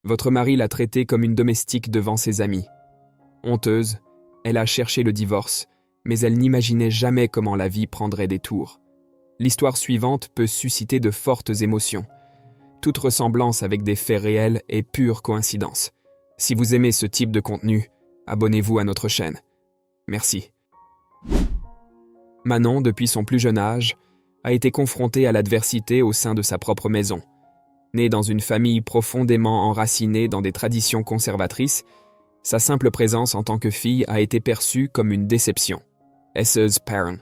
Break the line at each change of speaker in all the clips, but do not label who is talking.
Votre mari l'a traitée comme une domestique devant ses amis. Honteuse, elle a cherché le divorce, mais elle n'imaginait jamais comment la vie prendrait des tours. L'histoire suivante peut susciter de fortes émotions. Toute ressemblance avec des faits réels est pure coïncidence. Si vous aimez ce type de contenu, abonnez-vous à notre chaîne. Merci. Manon, depuis son plus jeune âge, a été confrontée à l'adversité au sein de sa propre maison. Née dans une famille profondément enracinée dans des traditions conservatrices, sa simple présence en tant que fille a été perçue comme une déception. Esse's parents,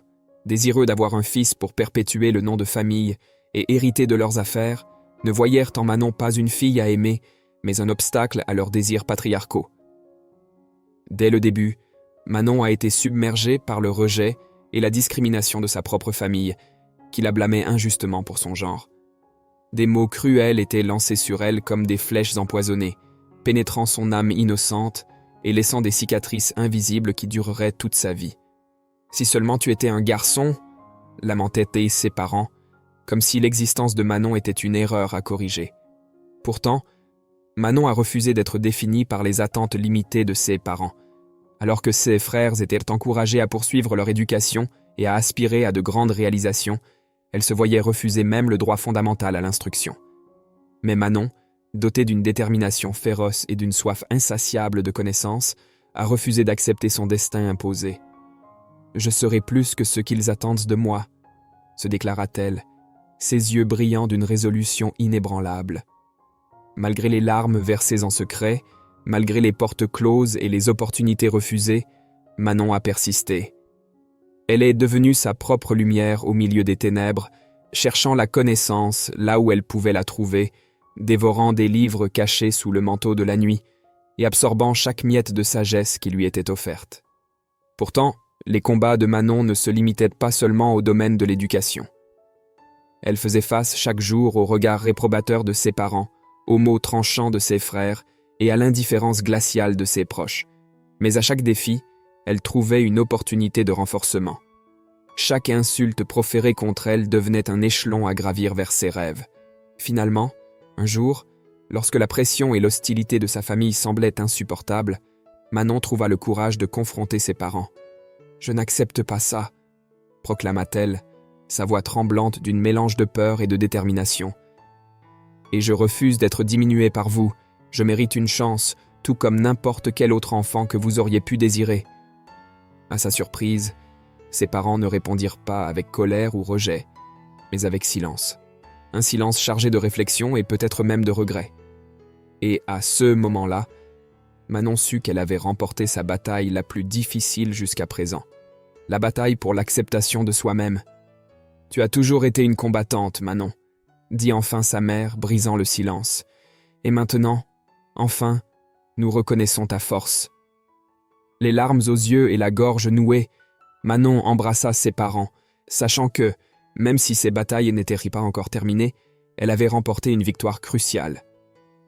désireux d'avoir un fils pour perpétuer le nom de famille et hériter de leurs affaires, ne voyèrent en Manon pas une fille à aimer, mais un obstacle à leurs désirs patriarcaux. Dès le début, Manon a été submergée par le rejet et la discrimination de sa propre famille, qui la blâmait injustement pour son genre. Des mots cruels étaient lancés sur elle comme des flèches empoisonnées, pénétrant son âme innocente et laissant des cicatrices invisibles qui dureraient toute sa vie. « Si seulement tu étais un garçon », lamentaient ses parents, comme si l'existence de Manon était une erreur à corriger. Pourtant, Manon a refusé d'être définie par les attentes limitées de ses parents, alors que ses frères étaient encouragés à poursuivre leur éducation et à aspirer à de grandes réalisations. Elle se voyait refuser même le droit fondamental à l'instruction. Mais Manon, dotée d'une détermination féroce et d'une soif insatiable de connaissances, a refusé d'accepter son destin imposé. « Je serai plus que ce qu'ils attendent de moi », se déclara-t-elle, ses yeux brillants d'une résolution inébranlable. Malgré les larmes versées en secret, malgré les portes closes et les opportunités refusées, Manon a persisté. Elle est devenue sa propre lumière au milieu des ténèbres, cherchant la connaissance là où elle pouvait la trouver, dévorant des livres cachés sous le manteau de la nuit et absorbant chaque miette de sagesse qui lui était offerte. Pourtant, les combats de Manon ne se limitaient pas seulement au domaine de l'éducation. Elle faisait face chaque jour au regard réprobateur de ses parents, aux mots tranchants de ses frères et à l'indifférence glaciale de ses proches. Mais à chaque défi, elle trouvait une opportunité de renforcement. Chaque insulte proférée contre elle devenait un échelon à gravir vers ses rêves. Finalement, un jour, lorsque la pression et l'hostilité de sa famille semblaient insupportables, Manon trouva le courage de confronter ses parents. « Je n'accepte pas ça », proclama-t-elle, sa voix tremblante d'une mélange de peur et de détermination. « Et je refuse d'être diminuée par vous. Je mérite une chance, tout comme n'importe quel autre enfant que vous auriez pu désirer. » À sa surprise, ses parents ne répondirent pas avec colère ou rejet, mais avec silence. Un silence chargé de réflexion et peut-être même de regret. Et à ce moment-là, Manon sut qu'elle avait remporté sa bataille la plus difficile jusqu'à présent. La bataille pour l'acceptation de soi-même. « Tu as toujours été une combattante, Manon », dit enfin sa mère, brisant le silence. « Et maintenant, enfin, nous reconnaissons ta force. » Les larmes aux yeux et la gorge nouée, Manon embrassa ses parents, sachant que, même si ses batailles n'étaient pas encore terminées, elle avait remporté une victoire cruciale.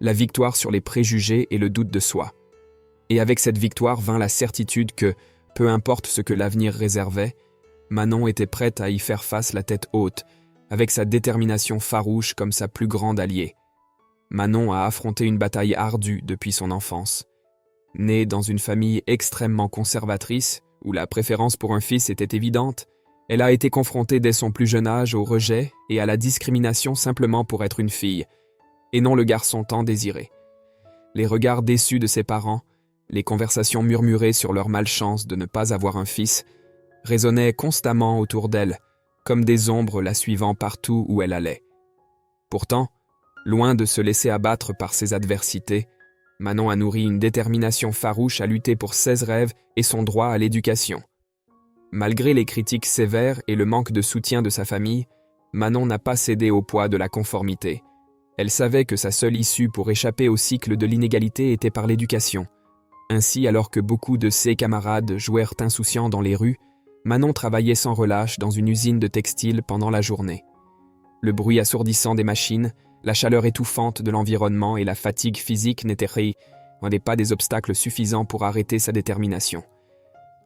La victoire sur les préjugés et le doute de soi. Et avec cette victoire vint la certitude que, peu importe ce que l'avenir réservait, Manon était prête à y faire face la tête haute, avec sa détermination farouche comme sa plus grande alliée. Manon a affronté une bataille ardue depuis son enfance. Née dans une famille extrêmement conservatrice, où la préférence pour un fils était évidente, elle a été confrontée dès son plus jeune âge au rejet et à la discrimination simplement pour être une fille, et non le garçon tant désiré. Les regards déçus de ses parents, les conversations murmurées sur leur malchance de ne pas avoir un fils, résonnaient constamment autour d'elle, comme des ombres la suivant partout où elle allait. Pourtant, loin de se laisser abattre par ses adversités, Manon a nourri une détermination farouche à lutter pour ses rêves et son droit à l'éducation. Malgré les critiques sévères et le manque de soutien de sa famille, Manon n'a pas cédé au poids de la conformité. Elle savait que sa seule issue pour échapper au cycle de l'inégalité était par l'éducation. Ainsi, alors que beaucoup de ses camarades jouèrent insouciants dans les rues, Manon travaillait sans relâche dans une usine de textile pendant la journée. Le bruit assourdissant des machines, la chaleur étouffante de l'environnement et la fatigue physique n'étaient pas des obstacles suffisants pour arrêter sa détermination.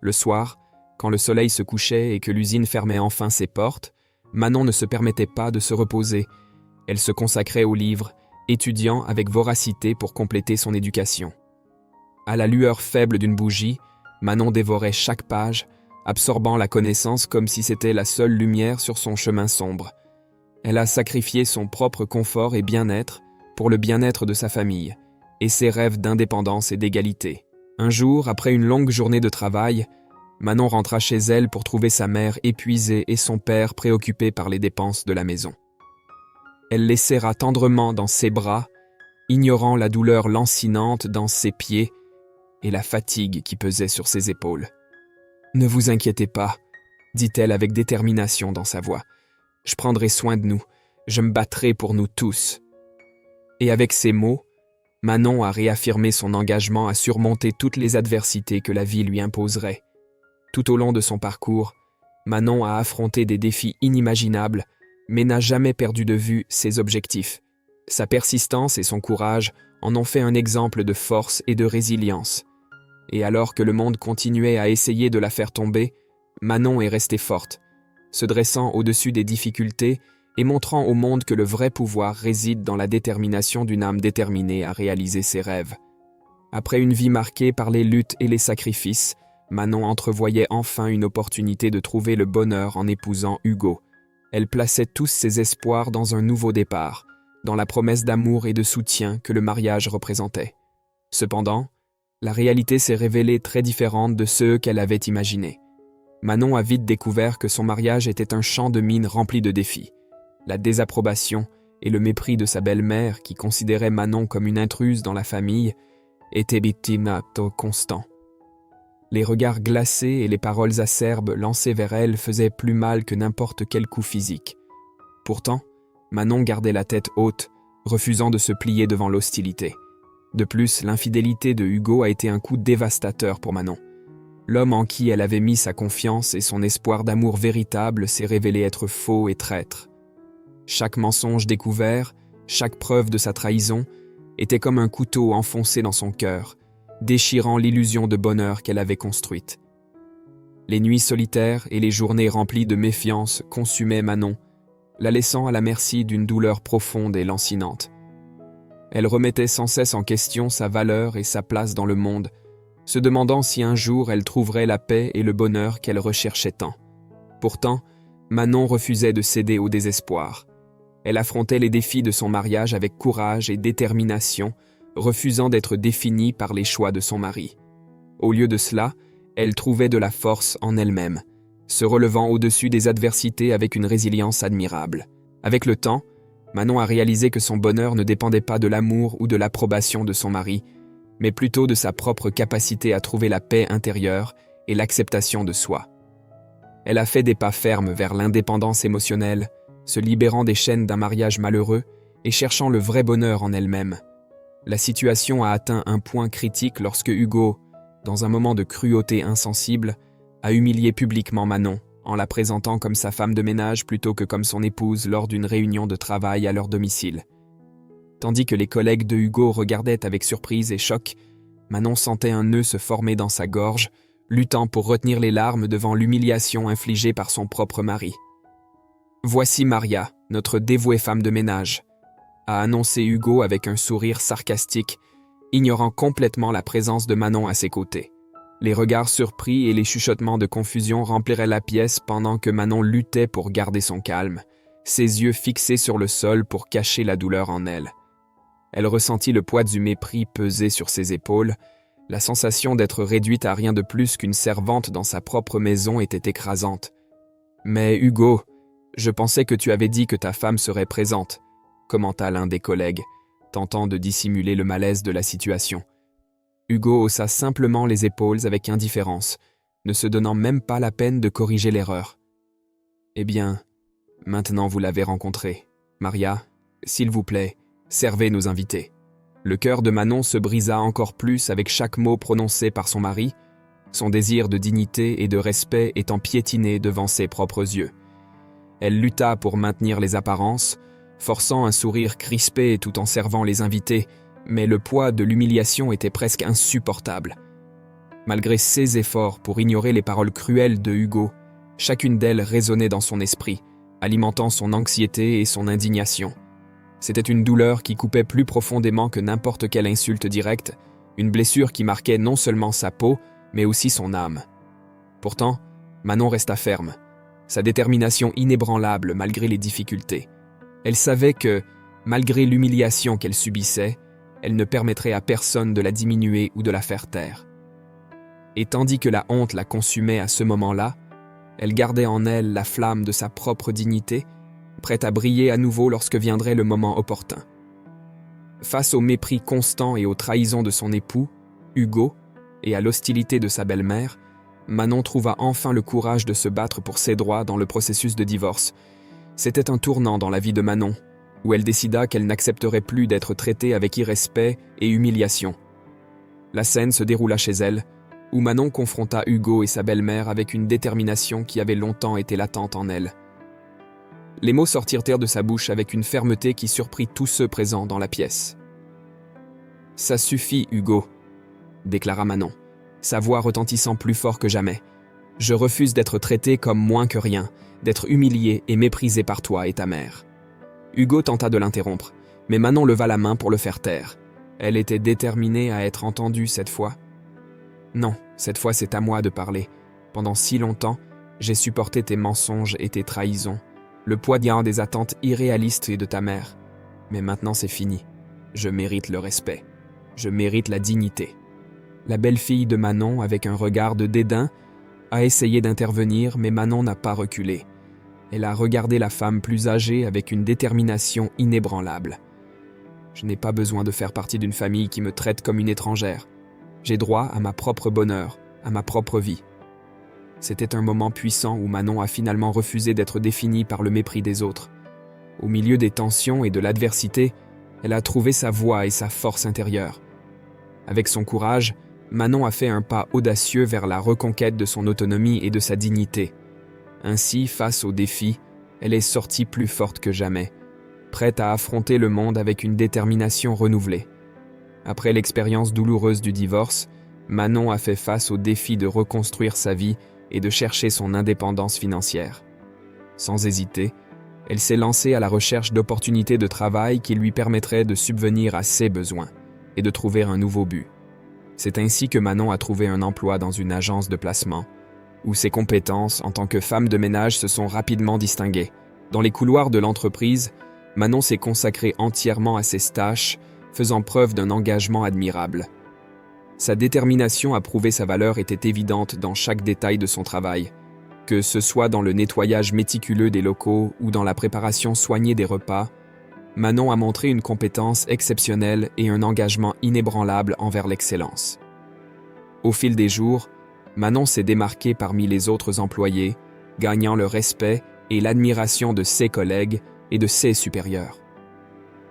Le soir, quand le soleil se couchait et que l'usine fermait enfin ses portes, Manon ne se permettait pas de se reposer. Elle se consacrait aux livres, étudiant avec voracité pour compléter son éducation. À la lueur faible d'une bougie, Manon dévorait chaque page, absorbant la connaissance comme si c'était la seule lumière sur son chemin sombre. Elle a sacrifié son propre confort et bien-être pour le bien-être de sa famille et ses rêves d'indépendance et d'égalité. Un jour, après une longue journée de travail, Manon rentra chez elle pour trouver sa mère épuisée et son père préoccupé par les dépenses de la maison. Elle les serra tendrement dans ses bras, ignorant la douleur lancinante dans ses pieds et la fatigue qui pesait sur ses épaules. « Ne vous inquiétez pas, » dit-elle avec détermination dans sa voix. « Je prendrai soin de nous, je me battrai pour nous tous. » Et avec ces mots, Manon a réaffirmé son engagement à surmonter toutes les adversités que la vie lui imposerait. Tout au long de son parcours, Manon a affronté des défis inimaginables, mais n'a jamais perdu de vue ses objectifs. Sa persistance et son courage en ont fait un exemple de force et de résilience. Et alors que le monde continuait à essayer de la faire tomber, Manon est restée forte, se dressant au-dessus des difficultés et montrant au monde que le vrai pouvoir réside dans la détermination d'une âme déterminée à réaliser ses rêves. Après une vie marquée par les luttes et les sacrifices, Manon entrevoyait enfin une opportunité de trouver le bonheur en épousant Hugo. Elle plaçait tous ses espoirs dans un nouveau départ, dans la promesse d'amour et de soutien que le mariage représentait. Cependant, la réalité s'est révélée très différente de ce qu'elle avait imaginé. Manon a vite découvert que son mariage était un champ de mines rempli de défis. La désapprobation et le mépris de sa belle-mère, qui considérait Manon comme une intruse dans la famille, étaient victimato constants. Les regards glacés et les paroles acerbes lancées vers elle faisaient plus mal que n'importe quel coup physique. Pourtant, Manon gardait la tête haute, refusant de se plier devant l'hostilité. De plus, l'infidélité de Hugo a été un coup dévastateur pour Manon. L'homme en qui elle avait mis sa confiance et son espoir d'amour véritable s'est révélé être faux et traître. Chaque mensonge découvert, chaque preuve de sa trahison, était comme un couteau enfoncé dans son cœur, déchirant l'illusion de bonheur qu'elle avait construite. Les nuits solitaires et les journées remplies de méfiance consumaient Manon, la laissant à la merci d'une douleur profonde et lancinante. Elle remettait sans cesse en question sa valeur et sa place dans le monde, se demandant si un jour elle trouverait la paix et le bonheur qu'elle recherchait tant. Pourtant, Manon refusait de céder au désespoir. Elle affrontait les défis de son mariage avec courage et détermination, refusant d'être définie par les choix de son mari. Au lieu de cela, elle trouvait de la force en elle-même, se relevant au-dessus des adversités avec une résilience admirable. Avec le temps, Manon a réalisé que son bonheur ne dépendait pas de l'amour ou de l'approbation de son mari, mais plutôt de sa propre capacité à trouver la paix intérieure et l'acceptation de soi. Elle a fait des pas fermes vers l'indépendance émotionnelle, se libérant des chaînes d'un mariage malheureux et cherchant le vrai bonheur en elle-même. La situation a atteint un point critique lorsque Hugo, dans un moment de cruauté insensible, a humilié publiquement Manon en la présentant comme sa femme de ménage plutôt que comme son épouse lors d'une réunion de travail à leur domicile. Tandis que les collègues de Hugo regardaient avec surprise et choc, Manon sentait un nœud se former dans sa gorge, luttant pour retenir les larmes devant l'humiliation infligée par son propre mari. « Voici Maria, notre dévouée femme de ménage », a annoncé Hugo avec un sourire sarcastique, ignorant complètement la présence de Manon à ses côtés. Les regards surpris et les chuchotements de confusion rempliraient la pièce pendant que Manon luttait pour garder son calme, ses yeux fixés sur le sol pour cacher la douleur en elle. Elle ressentit le poids du mépris peser sur ses épaules. La sensation d'être réduite à rien de plus qu'une servante dans sa propre maison était écrasante. « Mais Hugo, je pensais que tu avais dit que ta femme serait présente », commenta l'un des collègues, tentant de dissimuler le malaise de la situation. Hugo haussa simplement les épaules avec indifférence, ne se donnant même pas la peine de corriger l'erreur. « Eh bien, maintenant vous l'avez rencontrée. Maria, s'il vous plaît, servez nos invités. » Le cœur de Manon se brisa encore plus avec chaque mot prononcé par son mari, son désir de dignité et de respect étant piétiné devant ses propres yeux. Elle lutta pour maintenir les apparences, forçant un sourire crispé tout en servant les invités, mais le poids de l'humiliation était presque insupportable. Malgré ses efforts pour ignorer les paroles cruelles de Hugo, chacune d'elles résonnait dans son esprit, alimentant son anxiété et son indignation. C'était une douleur qui coupait plus profondément que n'importe quelle insulte directe, une blessure qui marquait non seulement sa peau, mais aussi son âme. Pourtant, Manon resta ferme, sa détermination inébranlable malgré les difficultés. Elle savait que, malgré l'humiliation qu'elle subissait, elle ne permettrait à personne de la diminuer ou de la faire taire. Et tandis que la honte la consumait à ce moment-là, elle gardait en elle la flamme de sa propre dignité, prête à briller à nouveau lorsque viendrait le moment opportun. Face au mépris constant et aux trahisons de son époux, Hugo, et à l'hostilité de sa belle-mère, Manon trouva enfin le courage de se battre pour ses droits dans le processus de divorce. C'était un tournant dans la vie de Manon, où elle décida qu'elle n'accepterait plus d'être traitée avec irrespect et humiliation. La scène se déroula chez elle, où Manon confronta Hugo et sa belle-mère avec une détermination qui avait longtemps été latente en elle. Les mots sortirent de sa bouche avec une fermeté qui surprit tous ceux présents dans la pièce. « Ça suffit, Hugo », déclara Manon, sa voix retentissant plus fort que jamais. « Je refuse d'être traité comme moins que rien, d'être humilié et méprisé par toi et ta mère. » Hugo tenta de l'interrompre, mais Manon leva la main pour le faire taire. Elle était déterminée à être entendue cette fois. « Non, cette fois c'est à moi de parler. Pendant si longtemps, j'ai supporté tes mensonges et tes trahisons, le poids des attentes irréalistes de ta mère. Mais maintenant c'est fini. Je mérite le respect. Je mérite la dignité. » La belle-fille de Manon, avec un regard de dédain, a essayé d'intervenir, mais Manon n'a pas reculé. Elle a regardé la femme plus âgée avec une détermination inébranlable. « Je n'ai pas besoin de faire partie d'une famille qui me traite comme une étrangère. J'ai droit à ma propre bonheur, à ma propre vie. » C'était un moment puissant où Manon a finalement refusé d'être définie par le mépris des autres. Au milieu des tensions et de l'adversité, elle a trouvé sa voix et sa force intérieure. Avec son courage, Manon a fait un pas audacieux vers la reconquête de son autonomie et de sa dignité. Ainsi, face aux défis, elle est sortie plus forte que jamais, prête à affronter le monde avec une détermination renouvelée. Après l'expérience douloureuse du divorce, Manon a fait face au défi de reconstruire sa vie et de chercher son indépendance financière. Sans hésiter, elle s'est lancée à la recherche d'opportunités de travail qui lui permettraient de subvenir à ses besoins et de trouver un nouveau but. C'est ainsi que Manon a trouvé un emploi dans une agence de placement, où ses compétences en tant que femme de ménage se sont rapidement distinguées. Dans les couloirs de l'entreprise, Manon s'est consacrée entièrement à ses tâches, faisant preuve d'un engagement admirable. Sa détermination à prouver sa valeur était évidente dans chaque détail de son travail, que ce soit dans le nettoyage méticuleux des locaux ou dans la préparation soignée des repas. Manon a montré une compétence exceptionnelle et un engagement inébranlable envers l'excellence. Au fil des jours, Manon s'est démarquée parmi les autres employés, gagnant le respect et l'admiration de ses collègues et de ses supérieurs.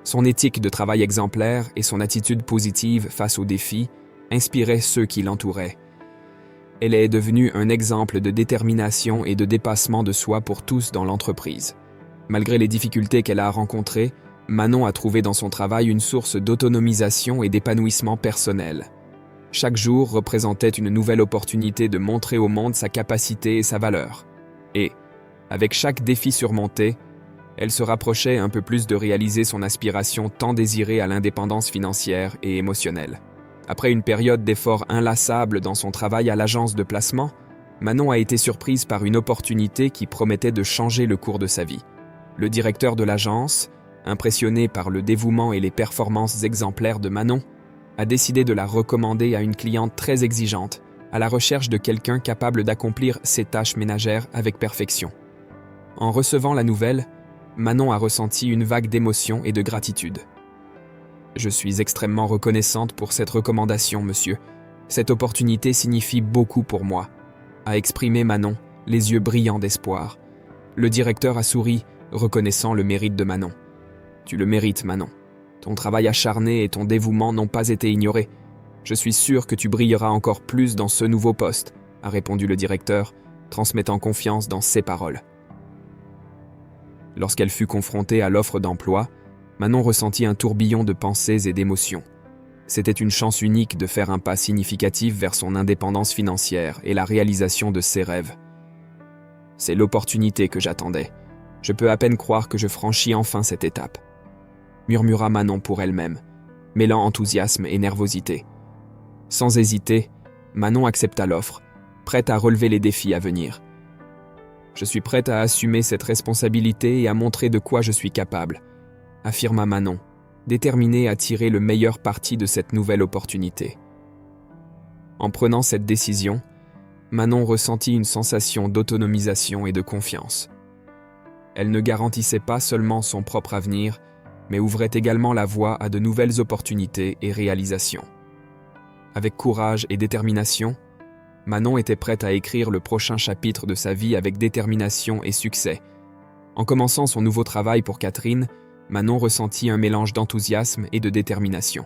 Son éthique de travail exemplaire et son attitude positive face aux défis inspiraient ceux qui l'entouraient. Elle est devenue un exemple de détermination et de dépassement de soi pour tous dans l'entreprise. Malgré les difficultés qu'elle a rencontrées, Manon a trouvé dans son travail une source d'autonomisation et d'épanouissement personnel. Chaque jour représentait une nouvelle opportunité de montrer au monde sa capacité et sa valeur. Et, avec chaque défi surmonté, elle se rapprochait un peu plus de réaliser son aspiration tant désirée à l'indépendance financière et émotionnelle. Après une période d'efforts inlassables dans son travail à l'agence de placement, Manon a été surprise par une opportunité qui promettait de changer le cours de sa vie. Le directeur de l'agence, impressionné par le dévouement et les performances exemplaires de Manon, a décidé de la recommander à une cliente très exigeante, à la recherche de quelqu'un capable d'accomplir ses tâches ménagères avec perfection. En recevant la nouvelle, Manon a ressenti une vague d'émotion et de gratitude. « Je suis extrêmement reconnaissante pour cette recommandation, monsieur. Cette opportunité signifie beaucoup pour moi », a exprimé Manon, les yeux brillants d'espoir. Le directeur a souri, reconnaissant le mérite de Manon. « Tu le mérites, Manon. Ton travail acharné et ton dévouement n'ont pas été ignorés. Je suis sûr que tu brilleras encore plus dans ce nouveau poste », a répondu le directeur, transmettant confiance dans ses paroles. Lorsqu'elle fut confrontée à l'offre d'emploi, Manon ressentit un tourbillon de pensées et d'émotions. C'était une chance unique de faire un pas significatif vers son indépendance financière et la réalisation de ses rêves. « C'est l'opportunité que j'attendais. Je peux à peine croire que je franchis enfin cette étape. » murmura Manon pour elle-même, mêlant enthousiasme et nervosité. Sans hésiter, Manon accepta l'offre, prête à relever les défis à venir. « Je suis prête à assumer cette responsabilité et à montrer de quoi je suis capable », affirma Manon, déterminée à tirer le meilleur parti de cette nouvelle opportunité. En prenant cette décision, Manon ressentit une sensation d'autonomisation et de confiance. Elle ne garantissait pas seulement son propre avenir, mais ouvrait également la voie à de nouvelles opportunités et réalisations. Avec courage et détermination, Manon était prête à écrire le prochain chapitre de sa vie avec détermination et succès. En commençant son nouveau travail pour Catherine, Manon ressentit un mélange d'enthousiasme et de détermination.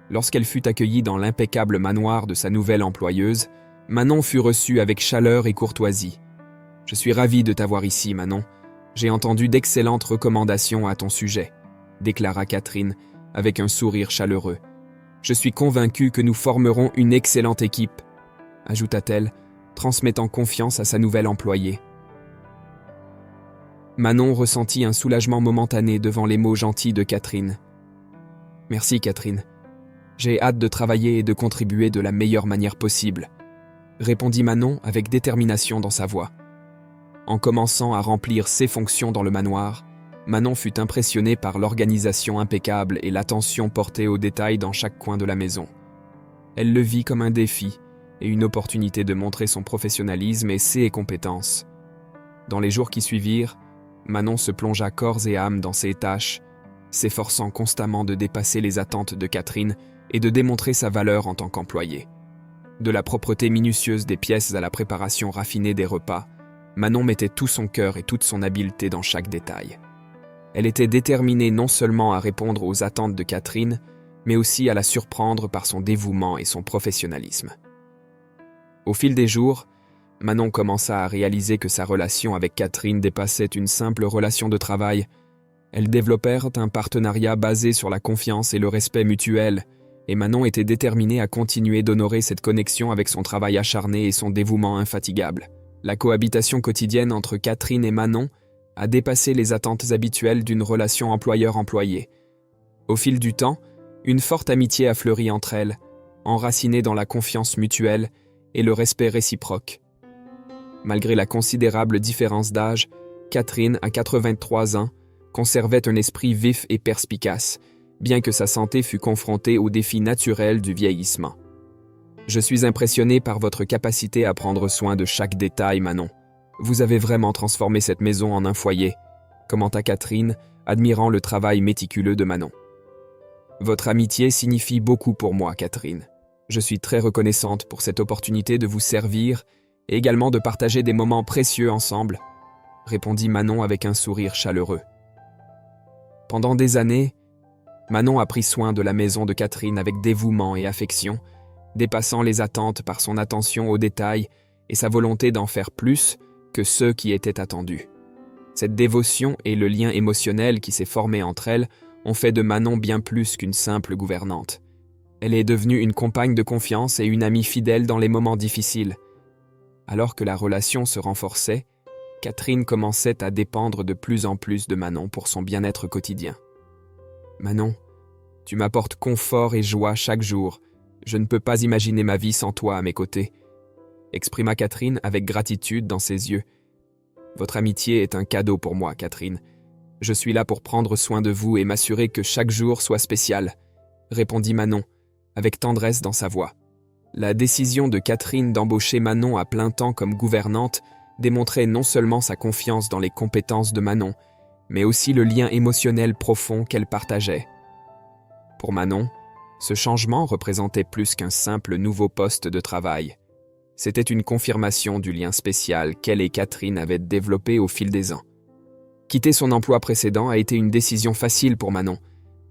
Lorsqu'elle fut accueillie dans l'impeccable manoir de sa nouvelle employeuse, Manon fut reçue avec chaleur et courtoisie. « Je suis ravie de t'avoir ici, Manon. J'ai entendu d'excellentes recommandations à ton sujet », déclara Catherine avec un sourire chaleureux. « Je suis convaincue que nous formerons une excellente équipe », ajouta-t-elle, transmettant confiance à sa nouvelle employée. Manon ressentit un soulagement momentané devant les mots gentils de Catherine. « Merci, Catherine. J'ai hâte de travailler et de contribuer de la meilleure manière possible », répondit Manon avec détermination dans sa voix. En commençant à remplir ses fonctions dans le manoir, Manon fut impressionnée par l'organisation impeccable et l'attention portée aux détails dans chaque coin de la maison. Elle le vit comme un défi et une opportunité de montrer son professionnalisme et ses compétences. Dans les jours qui suivirent, Manon se plongea corps et âme dans ses tâches, s'efforçant constamment de dépasser les attentes de Catherine et de démontrer sa valeur en tant qu'employée. De la propreté minutieuse des pièces à la préparation raffinée des repas, Manon mettait tout son cœur et toute son habileté dans chaque détail. Elle était déterminée non seulement à répondre aux attentes de Catherine, mais aussi à la surprendre par son dévouement et son professionnalisme. Au fil des jours, Manon commença à réaliser que sa relation avec Catherine dépassait une simple relation de travail. Elles développèrent un partenariat basé sur la confiance et le respect mutuel, et Manon était déterminée à continuer d'honorer cette connexion avec son travail acharné et son dévouement infatigable. La cohabitation quotidienne entre Catherine et Manon a dépassé les attentes habituelles d'une relation employeur-employé. Au fil du temps, une forte amitié a fleuri entre elles, enracinée dans la confiance mutuelle et le respect réciproque. Malgré la considérable différence d'âge, Catherine, à 83 ans, conservait un esprit vif et perspicace, bien que sa santé fût confrontée aux défis naturels du vieillissement. « Je suis impressionné par votre capacité à prendre soin de chaque détail, Manon. Vous avez vraiment transformé cette maison en un foyer », commenta Catherine, admirant le travail méticuleux de Manon. « Votre amitié signifie beaucoup pour moi, Catherine. Je suis très reconnaissante pour cette opportunité de vous servir et également de partager des moments précieux ensemble, » répondit Manon avec un sourire chaleureux. Pendant des années, Manon a pris soin de la maison de Catherine avec dévouement et affection, dépassant les attentes par son attention aux détails et sa volonté d'en faire plus que ceux qui étaient attendus. Cette dévotion et le lien émotionnel qui s'est formé entre elles ont fait de Manon bien plus qu'une simple gouvernante. Elle est devenue une compagne de confiance et une amie fidèle dans les moments difficiles. Alors que la relation se renforçait, Catherine commençait à dépendre de plus en plus de Manon pour son bien-être quotidien. « Manon, tu m'apportes confort et joie chaque jour. Je ne peux pas imaginer ma vie sans toi à mes côtés, » exprima Catherine avec gratitude dans ses yeux. « Votre amitié est un cadeau pour moi, Catherine. Je suis là pour prendre soin de vous et m'assurer que chaque jour soit spécial, » répondit Manon, avec tendresse dans sa voix. La décision de Catherine d'embaucher Manon à plein temps comme gouvernante démontrait non seulement sa confiance dans les compétences de Manon, mais aussi le lien émotionnel profond qu'elle partageait. Pour Manon, ce changement représentait plus qu'un simple nouveau poste de travail. C'était une confirmation du lien spécial qu'elle et Catherine avaient développé au fil des ans. Quitter son emploi précédent a été une décision facile pour Manon,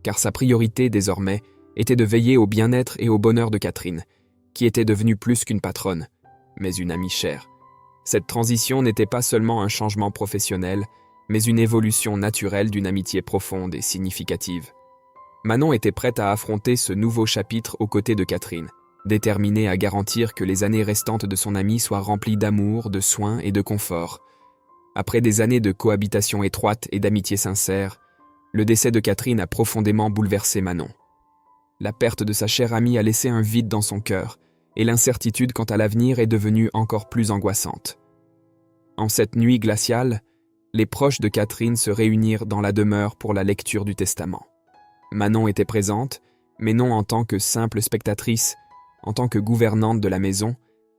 car sa priorité désormais était de veiller au bien-être et au bonheur de Catherine, qui était devenue plus qu'une patronne, mais une amie chère. Cette transition n'était pas seulement un changement professionnel, mais une évolution naturelle d'une amitié profonde et significative. Manon était prête à affronter ce nouveau chapitre aux côtés de Catherine, déterminée à garantir que les années restantes de son amie soient remplies d'amour, de soins et de confort. Après des années de cohabitation étroite et d'amitié sincère, Le décès de Catherine a profondément bouleversé Manon. La perte de sa chère amie a laissé un vide dans son cœur, et l'incertitude quant à l'avenir est devenue encore plus angoissante. En cette nuit glaciale, les proches de Catherine se réunirent dans la demeure pour la lecture du testament. Manon était présente, mais non en tant que simple spectatrice, en tant que gouvernante de la maison,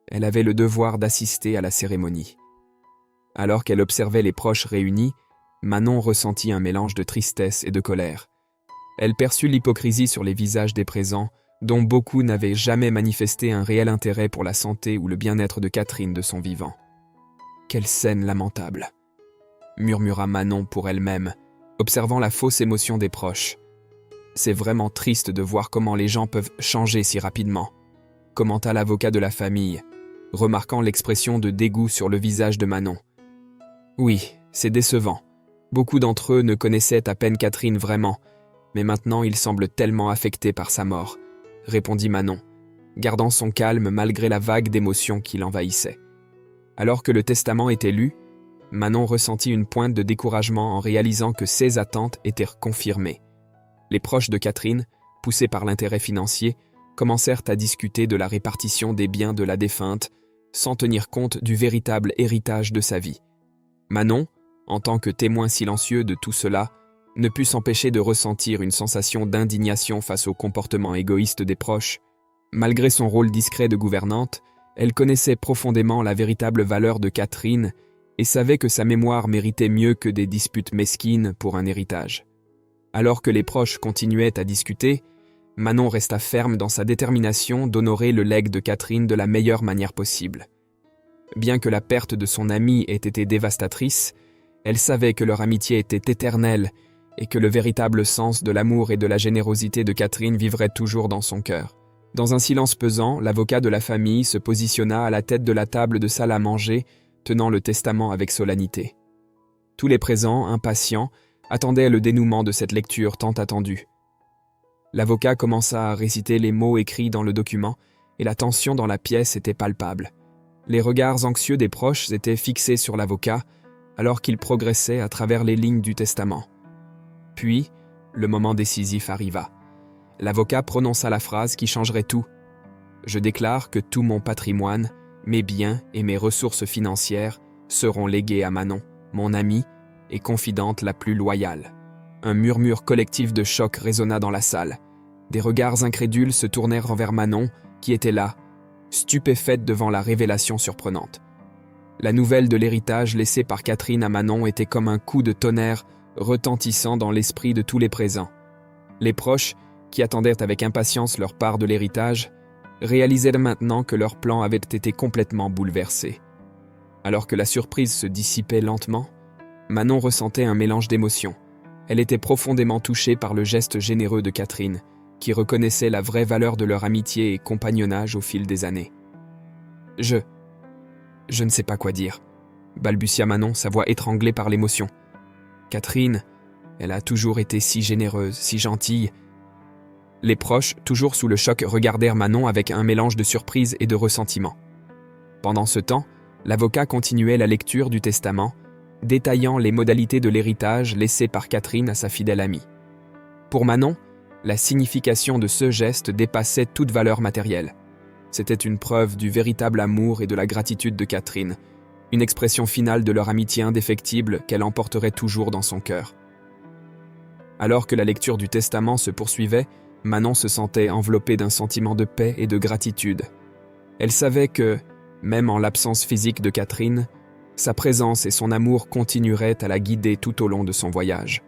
elle avait le devoir d'assister à la cérémonie. Alors qu'elle observait les proches réunis, Manon ressentit un mélange de tristesse et de colère. Elle perçut l'hypocrisie sur les visages des présents, dont beaucoup n'avaient jamais manifesté un réel intérêt pour la santé ou le bien-être de Catherine de son vivant. « Quelle scène lamentable !» murmura Manon pour elle-même, observant la fausse émotion des proches. « C'est vraiment triste de voir comment les gens peuvent changer si rapidement », commenta l'avocat de la famille, remarquant l'expression de dégoût sur le visage de Manon. « Oui, c'est décevant. Beaucoup d'entre eux ne connaissaient à peine Catherine vraiment, mais maintenant ils semblent tellement affectés par sa mort, » répondit Manon, gardant son calme malgré la vague d'émotions qui l'envahissait. Alors que le testament était lu, Manon ressentit une pointe de découragement en réalisant que ses attentes étaient confirmées. Les proches de Catherine, poussés par l'intérêt financier, commencèrent à discuter de la répartition des biens de la défunte, sans tenir compte du véritable héritage de sa vie. Manon, en tant que témoin silencieux de tout cela, ne put s'empêcher de ressentir une sensation d'indignation face au comportement égoïste des proches. Malgré son rôle discret de gouvernante, elle connaissait profondément la véritable valeur de Catherine et savait que sa mémoire méritait mieux que des disputes mesquines pour un héritage. Alors que les proches continuaient à discuter, Manon resta ferme dans sa détermination d'honorer le legs de Catherine de la meilleure manière possible. Bien que la perte de son amie ait été dévastatrice, elle savait que leur amitié était éternelle et que le véritable sens de l'amour et de la générosité de Catherine vivrait toujours dans son cœur. Dans un silence pesant, l'avocat de la famille se positionna à la tête de la table de salle à manger, tenant le testament avec solennité. Tous les présents, impatients, attendaient le dénouement de cette lecture tant attendue. L'avocat commença à réciter les mots écrits dans le document, et la tension dans la pièce était palpable. Les regards anxieux des proches étaient fixés sur l'avocat, alors qu'il progressait à travers les lignes du testament. Puis, le moment décisif arriva. L'avocat prononça la phrase qui changerait tout. « Je déclare que tout mon patrimoine, mes biens et mes ressources financières seront légués à Manon, mon amie et confidente la plus loyale. » Un murmure collectif de choc résonna dans la salle. Des regards incrédules se tournèrent envers Manon, qui était là, stupéfaite devant la révélation surprenante. La nouvelle de l'héritage laissé par Catherine à Manon était comme un coup de tonnerre retentissant dans l'esprit de tous les présents. Les proches, qui attendaient avec impatience leur part de l'héritage, réalisaient maintenant que leur plan avait été complètement bouleversé. Alors que la surprise se dissipait lentement, Manon ressentait un mélange d'émotions. Elle était profondément touchée par le geste généreux de Catherine, qui reconnaissait la vraie valeur de leur amitié et compagnonnage au fil des années. « Je ne sais pas quoi dire », balbutia Manon, sa voix étranglée par l'émotion. « Catherine, elle a toujours été si généreuse, si gentille. » Les proches, toujours sous le choc, regardèrent Manon avec un mélange de surprise et de ressentiment. Pendant ce temps, l'avocat continuait la lecture du testament, détaillant les modalités de l'héritage laissé par Catherine à sa fidèle amie. Pour Manon, la signification de ce geste dépassait toute valeur matérielle. C'était une preuve du véritable amour et de la gratitude de Catherine, une expression finale de leur amitié indéfectible qu'elle emporterait toujours dans son cœur. Alors que la lecture du testament se poursuivait, Manon se sentait enveloppée d'un sentiment de paix et de gratitude. Elle savait que, même en l'absence physique de Catherine, sa présence et son amour continueraient à la guider tout au long de son voyage.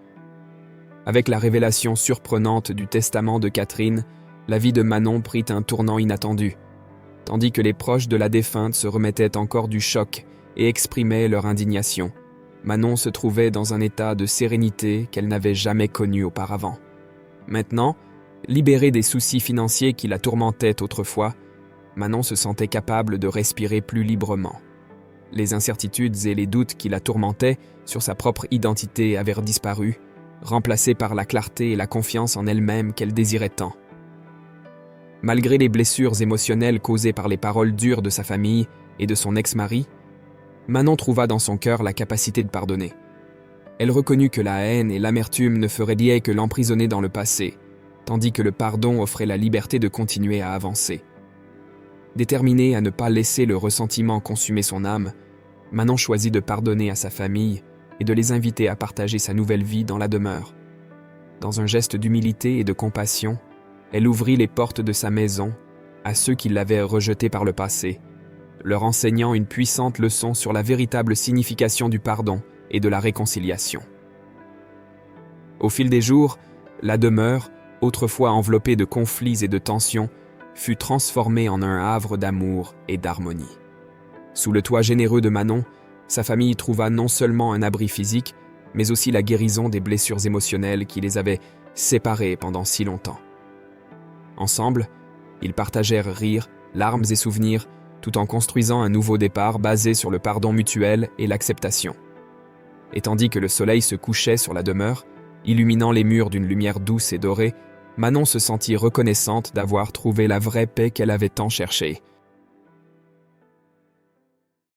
Avec la révélation surprenante du testament de Catherine, la vie de Manon prit un tournant inattendu. Tandis que les proches de la défunte se remettaient encore du choc et exprimaient leur indignation, Manon se trouvait dans un état de sérénité qu'elle n'avait jamais connu auparavant. Maintenant, libérée des soucis financiers qui la tourmentaient autrefois, Manon se sentait capable de respirer plus librement. Les incertitudes et les doutes qui la tourmentaient sur sa propre identité avaient disparu, remplacés par la clarté et la confiance en elle-même qu'elle désirait tant. Malgré les blessures émotionnelles causées par les paroles dures de sa famille et de son ex-mari, Manon trouva dans son cœur la capacité de pardonner. Elle reconnut que la haine et l'amertume ne feraient lier que l'emprisonner dans le passé, tandis que le pardon offrait la liberté de continuer à avancer. Déterminée à ne pas laisser le ressentiment consumer son âme, Manon choisit de pardonner à sa famille et de les inviter à partager sa nouvelle vie dans la demeure. Dans un geste d'humilité et de compassion, elle ouvrit les portes de sa maison à ceux qui l'avaient rejetée par le passé, leur enseignant une puissante leçon sur la véritable signification du pardon et de la réconciliation. Au fil des jours, la demeure, autrefois enveloppée de conflits et de tensions, fut transformée en un havre d'amour et d'harmonie. Sous le toit généreux de Manon, sa famille trouva non seulement un abri physique, mais aussi la guérison des blessures émotionnelles qui les avaient séparés pendant si longtemps. Ensemble, ils partagèrent rires, larmes et souvenirs, tout en construisant un nouveau départ basé sur le pardon mutuel et l'acceptation. Et tandis que le soleil se couchait sur la demeure, illuminant les murs d'une lumière douce et dorée, Manon se sentit reconnaissante d'avoir trouvé la vraie paix qu'elle avait tant cherchée.